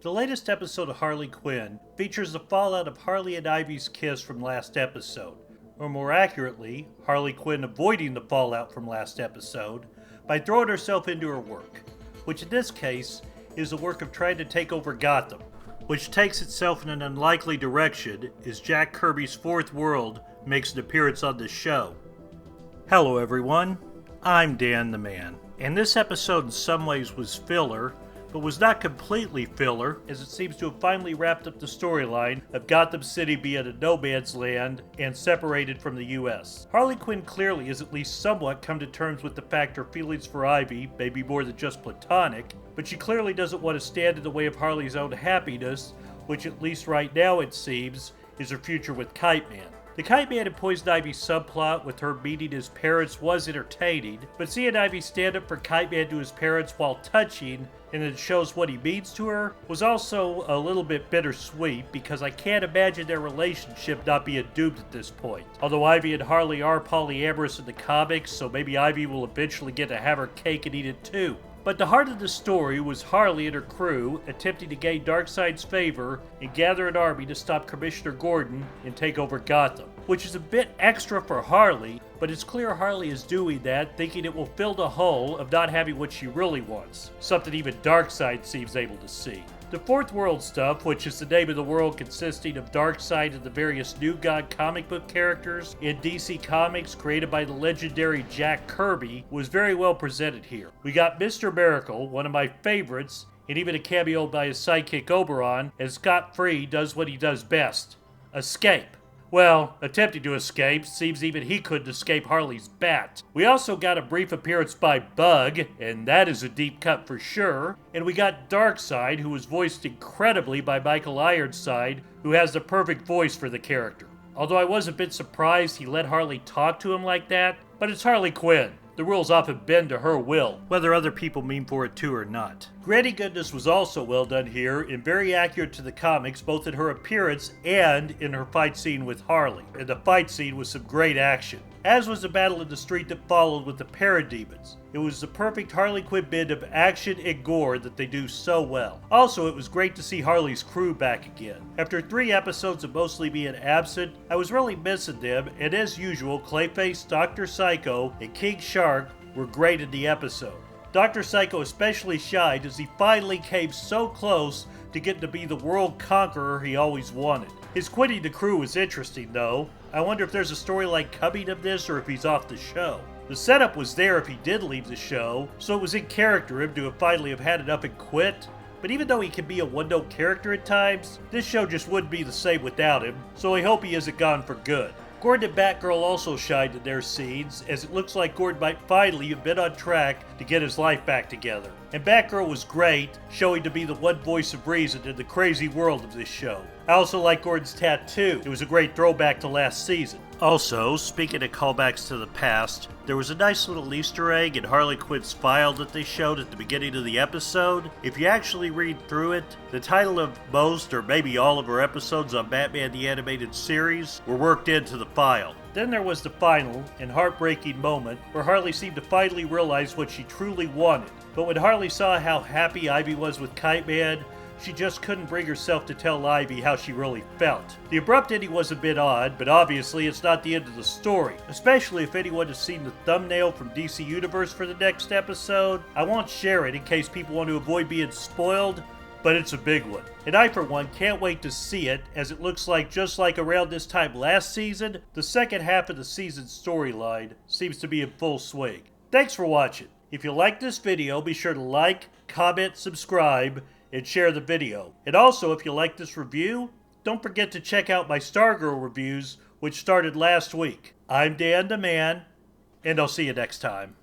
The latest episode of Harley Quinn features the fallout of Harley and Ivy's kiss from last episode, or more accurately, Harley Quinn avoiding the fallout from last episode by throwing herself into her work, which in this case is the work of trying to take over Gotham, which takes itself in an unlikely direction as Jack Kirby's Fourth World makes an appearance on this show. Hello everyone, I'm DanTheMan, and this episode in some ways was filler, but was not completely filler, as it seems to have finally wrapped up the storyline of Gotham City being a no man's land and separated from the US. Harley Quinn clearly has at least somewhat come to terms with the fact her feelings for Ivy may be more than just platonic, but she clearly doesn't want to stand in the way of Harley's own happiness, which at least right now it seems is her future with Kite Man. The Kite Man and Poision Ivy subplot with her meeting his parents was entertaining, but seeing Ivy stand up for Kite Man to his parents while touching, and it shows what he means to her, was also a little bit bittersweet because I can't imagine their relationship not being doomed at this point. Although Ivy and Harley are polyamorous in the comics, so maybe Ivy will eventually get to have her cake and eat it too. But the heart of the story was Harley and her crew attempting to gain Darkseid's favor and gather an army to stop Commissioner Gordon and take over Gotham. Which is a bit extra for Harley, but it's clear Harley is doing that thinking it will fill the hole of not having what she really wants, something even Darkseid seems able to see. The Fourth World stuff, which is the name of the world consisting of Darkseid and the various New God comic book characters in DC Comics created by the legendary Jack Kirby, was very well presented here. We got Mr. Miracle, one of my favorites, and even a cameo by his sidekick Oberon, as Scott Free does what he does best: escape. Well, attempting to escape, seems even he couldn't escape Harley's bat. We also got a brief appearance by Bug, and that is a deep cut for sure. And we got Darkseid, who was voiced incredibly by Michael Ironside, who has the perfect voice for the character. Although I was a bit surprised he let Harley talk to him like that, but it's Harley Quinn. The rules often bend to her will, whether other people mean for it to or not. Granny Goodness was also well done here and very accurate to the comics, both in her appearance and in her fight scene with Harley. And the fight scene was some great action, as was the battle in the street that followed with the Parademons. It was the perfect Harley Quinn blend of action and gore that they do so well. Also, it was great to see Harley's crew back again. After 3 episodes of mostly being absent, I was really missing them, and as usual, Clayface, Dr. Psycho, and King Shark were great in the episode. Dr. Psycho especially shined as he finally came so close to getting to be the world conqueror he always wanted. His quitting the crew was interesting though. I wonder if there's a storyline coming of this or if he's off the show. The setup was there if he did leave the show, so it was in character him to have finally have had enough and quit. But even though he can be a one-note character at times, this show just wouldn't be the same without him, so I hope he isn't gone for good. Gordon and Batgirl also shined in their scenes, as it looks like Gordon might finally have been on track to get his life back together. And Batgirl was great, showing to be the one voice of reason in the crazy world of this show. I also like Gordon's tattoo. It was a great throwback to last season. Also, speaking of callbacks to the past, there was a nice little Easter egg in Harley Quinn's file that they showed at the beginning of the episode. If you actually read through it, the title of most or maybe all of her episodes on Batman the Animated Series were worked into the file. Then there was the final and heartbreaking moment where Harley seemed to finally realize what she truly wanted. But when Harley saw how happy Ivy was with Kite Man, she just couldn't bring herself to tell Ivy how she really felt. The abrupt ending was a bit odd, but obviously it's not the end of the story, especially if anyone has seen the thumbnail from DC Universe for the next episode. I won't share it in case people want to avoid being spoiled, but it's a big one. And I, for one, can't wait to see it, as it looks like just like around this time last season, the second half of the season's storyline seems to be in full swing. Thanks for watching. If you like this video, be sure to like, comment, subscribe, and share the video. And also, if you like this review, don't forget to check out my Stargirl reviews, which started last week. I'm DanTheMan, and I'll see you next time.